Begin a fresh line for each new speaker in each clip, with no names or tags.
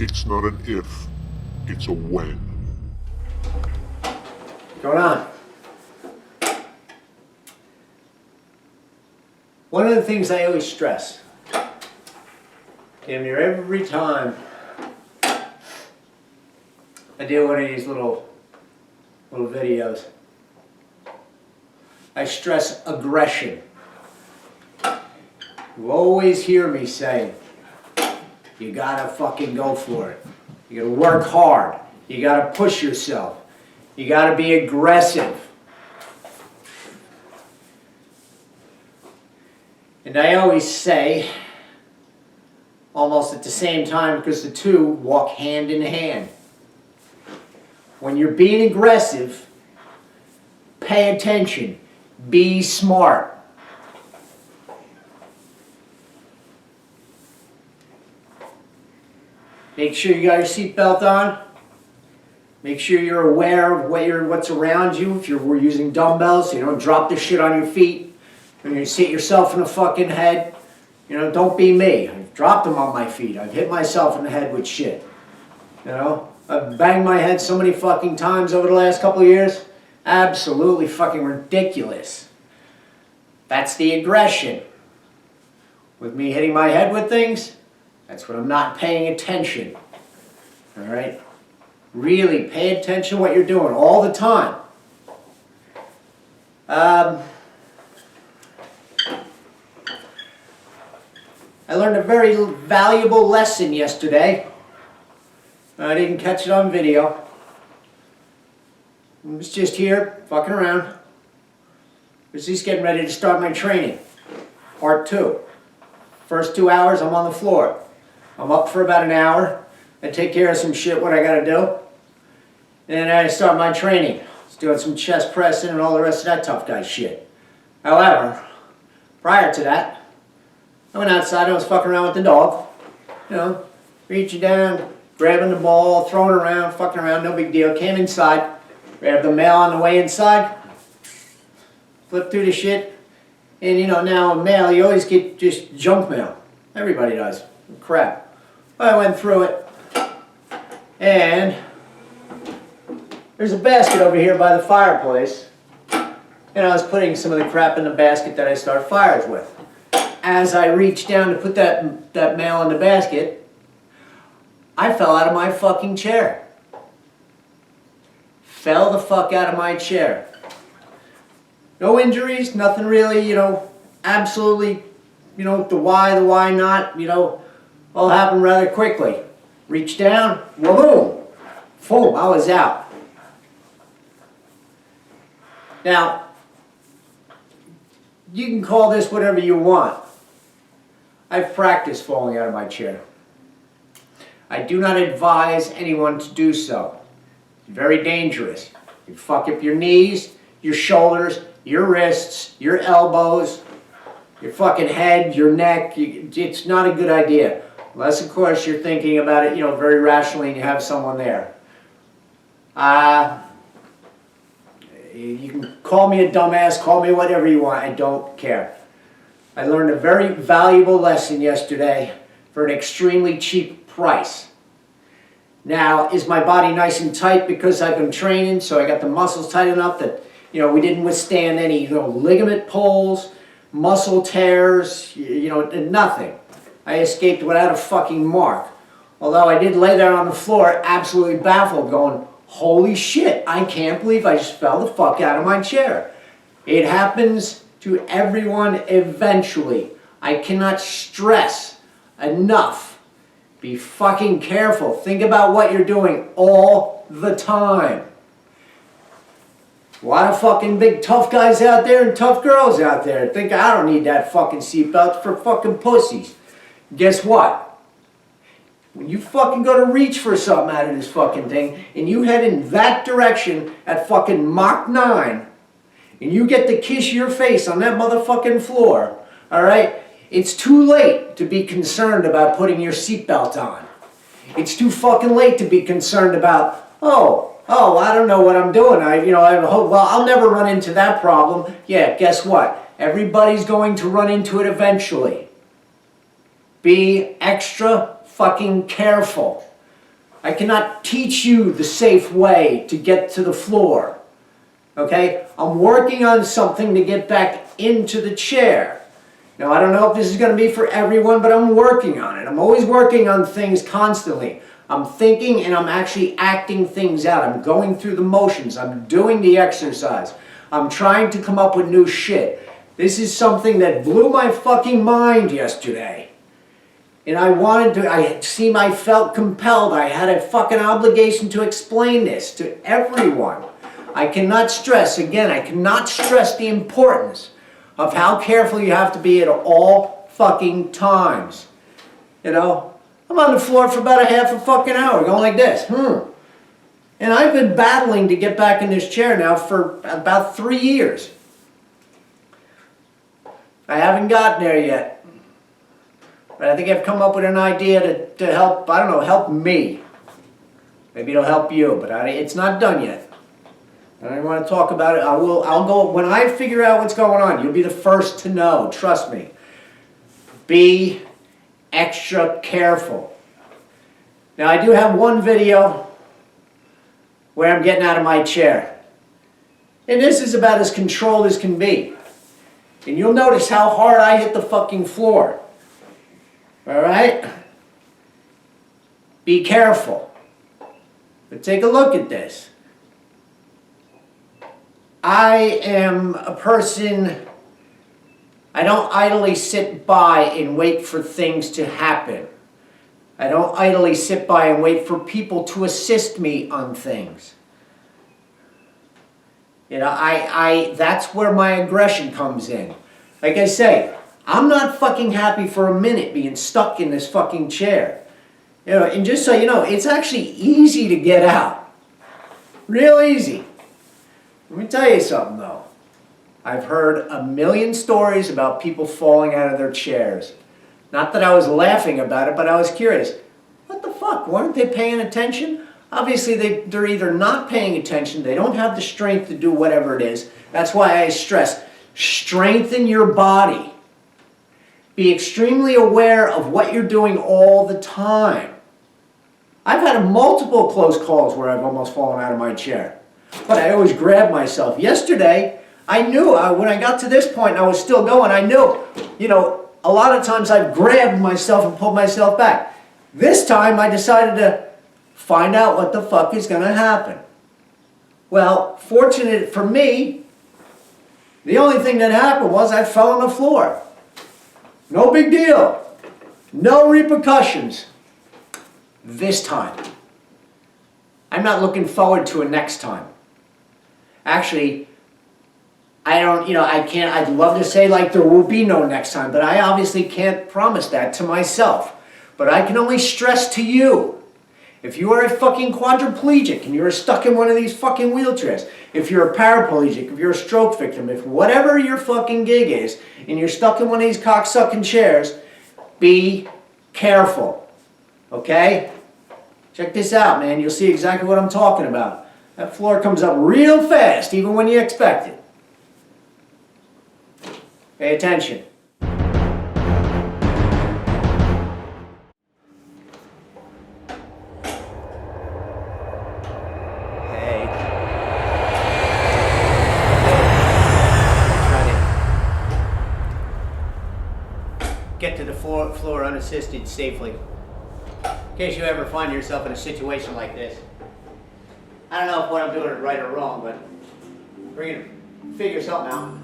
It's not an if, it's a when.
What's going on? One of the things I always stress, damn near every time I do one of these little videos, I stress aggression. You always hear me say, you gotta fucking go for it. You gotta work hard. You gotta push yourself. You gotta be aggressive. And I always say, almost at the same time, because the two walk hand in hand. When you're being aggressive, pay attention. Be smart. Make sure you got your seatbelt on. Make sure you're aware of what's around you. If you're using dumbbells, so you don't drop the shit on your feet. When you hit yourself in the fucking head, don't be me. I've dropped them on my feet. I've hit myself in the head with shit. I've banged my head so many fucking times over the last couple of years. Absolutely fucking ridiculous. That's the aggression. With me hitting my head with things, that's when I'm not paying attention. All right? Really pay attention to what you're doing all the time. I learned a very valuable lesson yesterday. I didn't catch it on video. I was just here, fucking around. I was just getting ready to start my training. Part 2. First 2 hours, I'm on the floor. I'm up for about an hour. I take care of some shit, what I gotta do. And then I start my training. I was doing some chest pressing and all the rest of that tough guy shit. However, prior to that, I went outside, I was fucking around with the dog. Reaching down, grabbing the ball, throwing it around, fucking around, no big deal. Came inside, grabbed the mail on the way inside, flipped through the shit. And now in mail, you always get just junk mail. Everybody does. Crap. I went through it, and there's a basket over here by the fireplace, and I was putting some of the crap in the basket that I start fires with. As I reached down to put that mail in the basket, I fell out of my fucking chair. Fell the fuck out of my chair. No injuries, nothing really, absolutely, the why not, all happened rather quickly. Reached down, boom, boom, I was out. Now, you can call this whatever you want. I've practiced falling out of my chair. I do not advise anyone to do so. It's very dangerous. You fuck up your knees, your shoulders, your wrists, your elbows, your fucking head, your neck. It's not a good idea. Unless, of course, you're thinking about it, very rationally and you have someone there. You can call me a dumbass, call me whatever you want, I don't care. I learned a very valuable lesson yesterday for an extremely cheap price. Now, is my body nice and tight because I've been training, so I got the muscles tight enough that, we didn't withstand any, ligament pulls, muscle tears, nothing. I escaped without a fucking mark. Although I did lay there on the floor, absolutely baffled, going, holy shit, I can't believe I just fell the fuck out of my chair. It happens to everyone eventually. I cannot stress enough. Be fucking careful. Think about what you're doing all the time. A lot of fucking big tough guys out there and tough girls out there think I don't need that fucking seatbelt for fucking pussies. Guess what? When you fucking go to reach for something out of this fucking thing and you head in that direction at fucking Mach 9 and you get to kiss your face on that motherfucking floor, all right, it's too late to be concerned about putting your seatbelt on. It's too fucking late to be concerned about, oh, I don't know what I'm doing. I'll never run into that problem. Yeah, guess what? Everybody's going to run into it eventually. Be extra fucking careful. I cannot teach you the safe way to get to the floor. Okay? I'm working on something to get back into the chair. Now, I don't know if this is going to be for everyone, but I'm working on it. I'm always working on things constantly. I'm thinking and I'm actually acting things out. I'm going through the motions. I'm doing the exercise. I'm trying to come up with new shit. This is something that blew my fucking mind yesterday. And I felt compelled. I had a fucking obligation to explain this to everyone. I cannot stress the importance of how careful you have to be at all fucking times. You know, I'm on the floor for about a half a fucking hour going like this. And I've been battling to get back in this chair now for about 3 years. I haven't gotten there yet. But I think I've come up with an idea to help, I don't know, help me. Maybe it'll help you, but it's not done yet. I don't want to talk about it. I'll go, when I figure out what's going on, you'll be the first to know, trust me. Be extra careful. Now I do have one video where I'm getting out of my chair. And this is about as controlled as can be. And you'll notice how hard I hit the fucking floor. Alright? Be careful. But take a look at this. I am a person, I don't idly sit by and wait for things to happen. I don't idly sit by and wait for people to assist me on things. You know, that's where my aggression comes in. Like I say, I'm not fucking happy for a minute being stuck in this fucking chair. You know, and just so you know, it's actually easy to get out. Real easy. Let me tell you something though. I've heard a million stories about people falling out of their chairs. Not that I was laughing about it, but I was curious. What the fuck? Weren't they paying attention? Obviously they're either not paying attention, they don't have the strength to do whatever it is. That's why I stress, strengthen your body. Be extremely aware of what you're doing all the time. I've had multiple close calls where I've almost fallen out of my chair. But I always grab myself. Yesterday, I knew when I got to this point and I was still going, I knew, you know, a lot of times I've grabbed myself and pulled myself back. This time I decided to find out what the fuck is going to happen. Well, fortunate for me, the only thing that happened was I fell on the floor. No big deal. No repercussions. This time. I'm not looking forward to a next time. Actually, I'd love to say like there will be no next time, but I obviously can't promise that to myself. But I can only stress to you, if you are a fucking quadriplegic and you're stuck in one of these fucking wheelchairs, if you're a paraplegic, if you're a stroke victim, if whatever your fucking gig is, and you're stuck in one of these cocksucking chairs, be careful. Okay? Check this out, man. You'll see exactly what I'm talking about. That floor comes up real fast, even when you expect it. Pay attention. Hey. Try to get to the floor unassisted safely. In case you ever find yourself in a situation like this. I don't know if what I'm doing is right or wrong, but we're going to figure something out.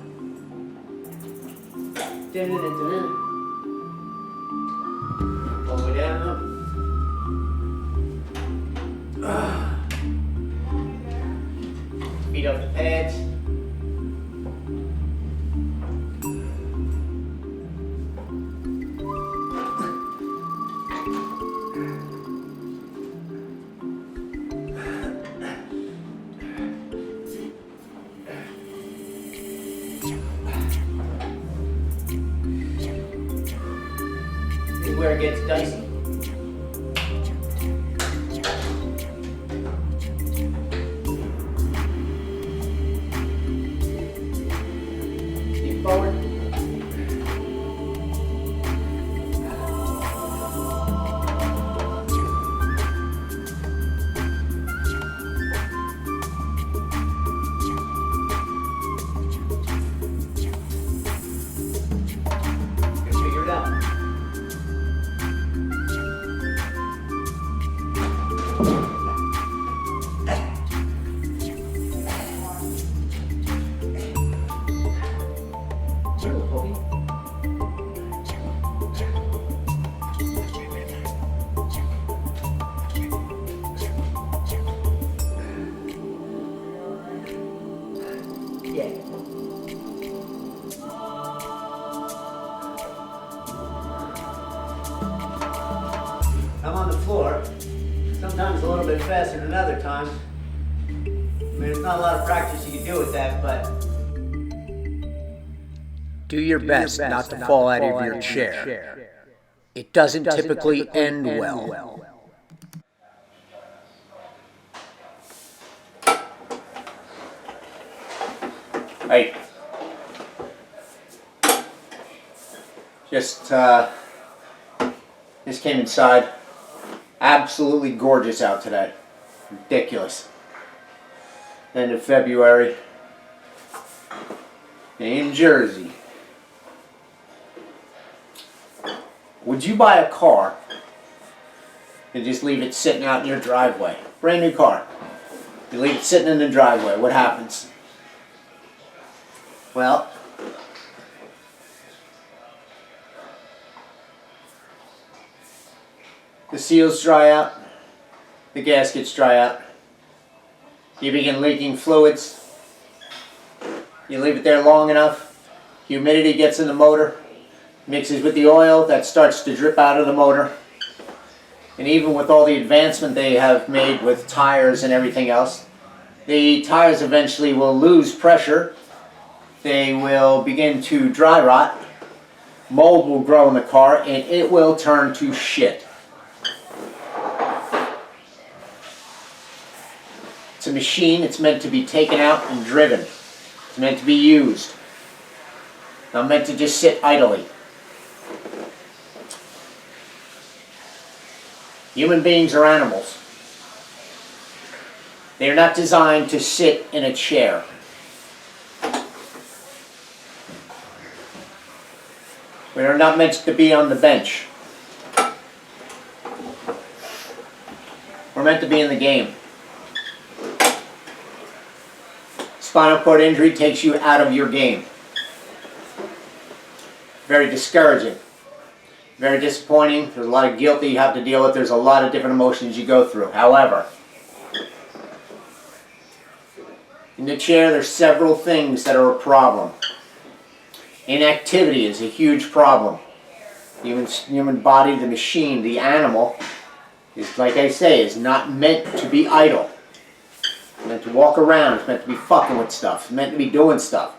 All the way down. Feet off the pads. Where it gets dicey. Keep forward. I'm on the floor, sometimes a little bit faster than other times. I mean, there's not a lot of practice you can do with that, but... Do your best not to fall out of your chair. It doesn't typically end well. Hey. Just came inside. Absolutely gorgeous out today. Ridiculous. End of February. In Jersey. Would you buy a car and just leave it sitting out in your driveway? Brand new car. You leave it sitting in the driveway. What happens? Well, the seals dry out, the gaskets dry out, you begin leaking fluids, you leave it there long enough, humidity gets in the motor, mixes with the oil, that starts to drip out of the motor, and even with all the advancement they have made with tires and everything else, the tires eventually will lose pressure, they will begin to dry rot, mold will grow in the car, and it will turn to shit. It's a machine, it's meant to be taken out and driven. It's meant to be used. Not meant to just sit idly. Human beings are animals. They are not designed to sit in a chair. We are not meant to be on the bench. We're meant to be in the game. Spinal cord injury takes you out of your game. Very discouraging. Very disappointing. There's a lot of guilt that you have to deal with. There's a lot of different emotions you go through. However, in the chair there's several things that are a problem. Inactivity is a huge problem. Human body, the machine, the animal, is, like I say, is not meant to be idle. It's meant to walk around. It's meant to be fucking with stuff. It's meant to be doing stuff.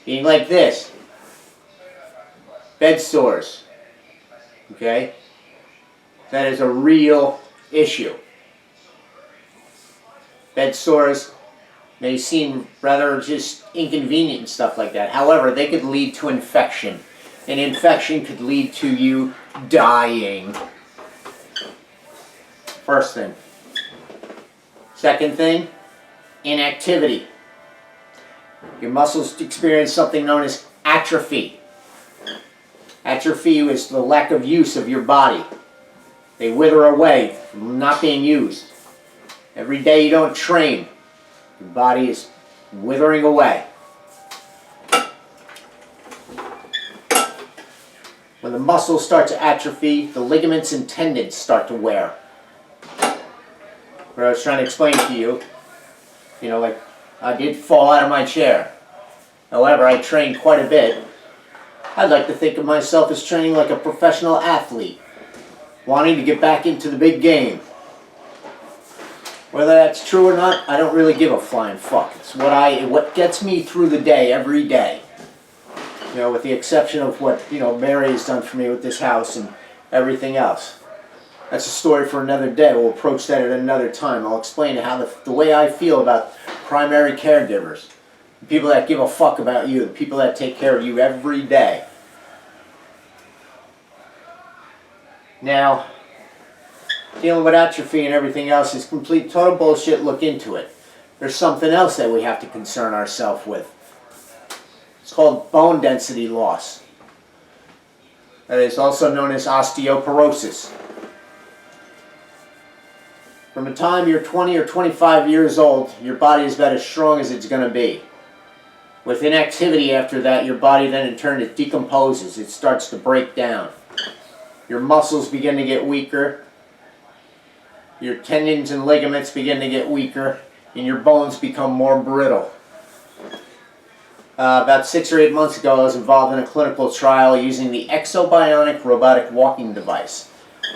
Being like this. Bed sores. Okay? That is a real issue. Bed sores may seem rather just inconvenient and stuff like that. However, they could lead to infection. An infection could lead to you dying. First thing. Second thing, inactivity. Your muscles experience something known as atrophy. Atrophy is the lack of use of your body. They wither away from not being used. Every day you don't train, your body is withering away. When the muscles start to atrophy, the ligaments and tendons start to wear. What I was trying to explain to you, like I did fall out of my chair. However, I trained quite a bit. I'd like to think of myself as training like a professional athlete, wanting to get back into the big game. Whether that's true or not, I don't really give a flying fuck. It's what gets me through the day every day. With the exception of what, Mary has done for me with this house and everything else. That's a story for another day. We'll approach that at another time. I'll explain how the way I feel about primary caregivers. The people that give a fuck about you. The people that take care of you every day. Now, dealing with atrophy and everything else is complete total bullshit. Look into it. There's something else that we have to concern ourselves with. It's called bone density loss. That is also known as osteoporosis. From the time you're 20 or 25 years old, your body is about as strong as it's going to be. With inactivity after that, your body then in turn it decomposes. It starts to break down. Your muscles begin to get weaker. Your tendons and ligaments begin to get weaker. And your bones become more brittle. About 6 or 8 months ago, I was involved in a clinical trial using the Exobionic robotic walking device.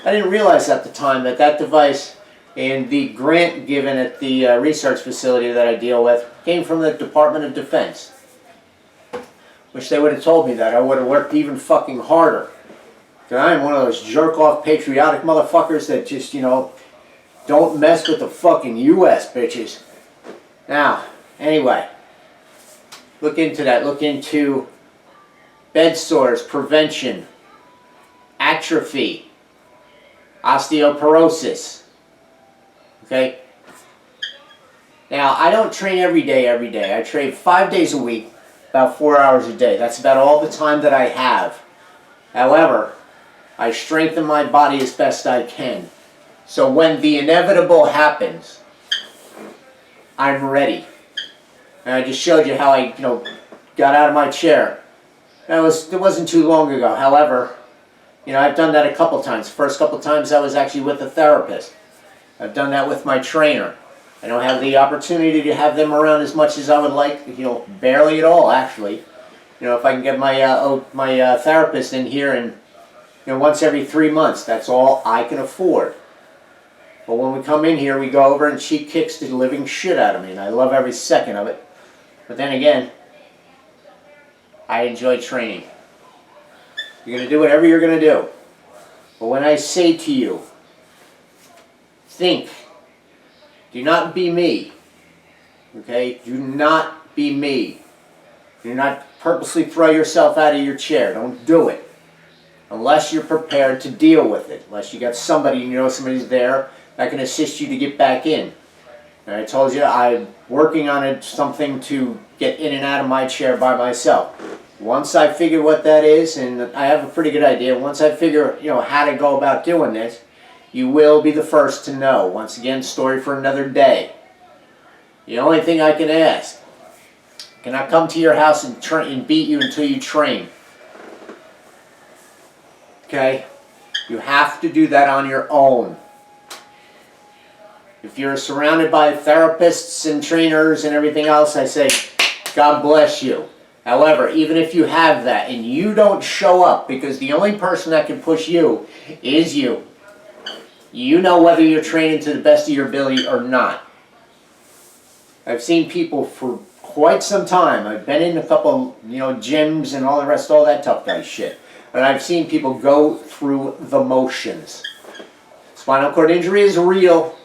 I didn't realize at the time that that device and the grant given at the research facility that I deal with came from the Department of Defense. Wish they would have told me that. I would have worked even fucking harder. Because I am one of those jerk-off patriotic motherfuckers that just, you know, don't mess with the fucking U.S. bitches. Now, anyway, look into that. Look into bed sores, prevention, atrophy, osteoporosis. Okay? Now, I don't train every day. I train 5 days a week, about 4 hours a day. That's about all the time that I have. However, I strengthen my body as best I can. So when the inevitable happens, I'm ready. And I just showed you how I, got out of my chair. It wasn't too long ago. However, I've done that a couple times. First couple times I was actually with a therapist. I've done that with my trainer. I don't have the opportunity to have them around as much as I would like, barely at all actually. If I can get my therapist in here and once every 3 months, that's all I can afford. But when we come in here, we go over and she kicks the living shit out of me, and I love every second of it. But then again, I enjoy training. You're going to do whatever you're going to do. But when I say to you, think, do not be me. Okay? Do not be me. Do not purposely throw yourself out of your chair. Don't do it. Unless you're prepared to deal with it. Unless you got somebody, somebody's there that can assist you to get back in. And I told you I'm working on something to get in and out of my chair by myself. Once I figure what that is, and I have a pretty good idea, once I figure how to go about doing this, you will be the first to know. Once again, story for another day. The only thing I can ask, can I come to your house and beat you until you train? Okay? You have to do that on your own. If you're surrounded by therapists and trainers and everything else, I say, God bless you. However, even if you have that and you don't show up, because the only person that can push you is you. You know whether you're training to the best of your ability or not. I've seen people for quite some time. I've been in a couple, gyms and all the rest, all that tough guy shit. And I've seen people go through the motions. Spinal cord injury is real.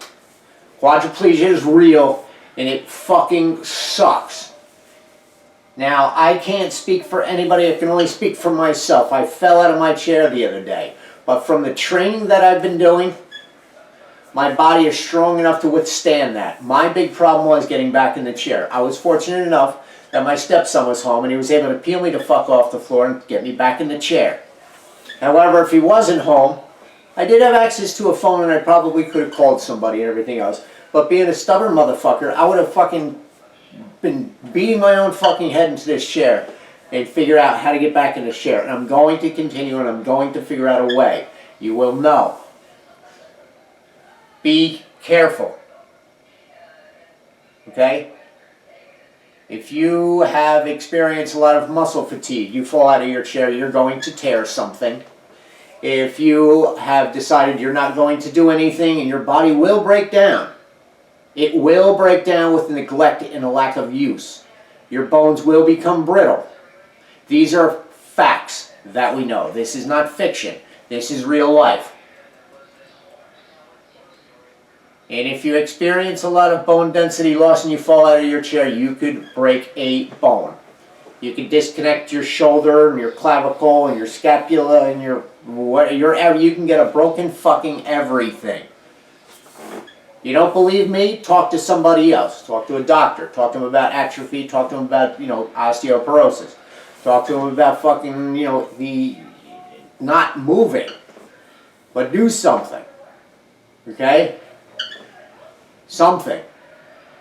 Quadriplegia is real. And it fucking sucks. Now, I can't speak for anybody. I can only speak for myself. I fell out of my chair the other day. But from the training that I've been doing, my body is strong enough to withstand that. My big problem was getting back in the chair. I was fortunate enough that my stepson was home and he was able to peel me the fuck off the floor and get me back in the chair. However, if he wasn't home, I did have access to a phone and I probably could have called somebody and everything else. But being a stubborn motherfucker, I would have fucking been beating my own fucking head into this chair and figure out how to get back in this chair. And I'm going to continue and I'm going to figure out a way. You will know. Be careful. Okay? If you have experienced a lot of muscle fatigue, you fall out of your chair, you're going to tear something. If you have decided you're not going to do anything and your body will break down, it will break down with neglect and a lack of use. Your bones will become brittle. These are facts that we know. This is not fiction. This is real life. And if you experience a lot of bone density loss and you fall out of your chair, you could break a bone. You could disconnect your shoulder and your clavicle and your scapula and you can get a broken fucking everything. You don't believe me? Talk to somebody else. Talk to a doctor. Talk to them about atrophy. Talk to them about, osteoporosis. Talk to them about fucking, the not moving. But do something. Okay? Something.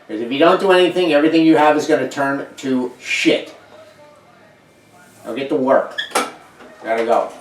Because if you don't do anything, everything you have is going to turn to shit. Now get to work. Gotta go.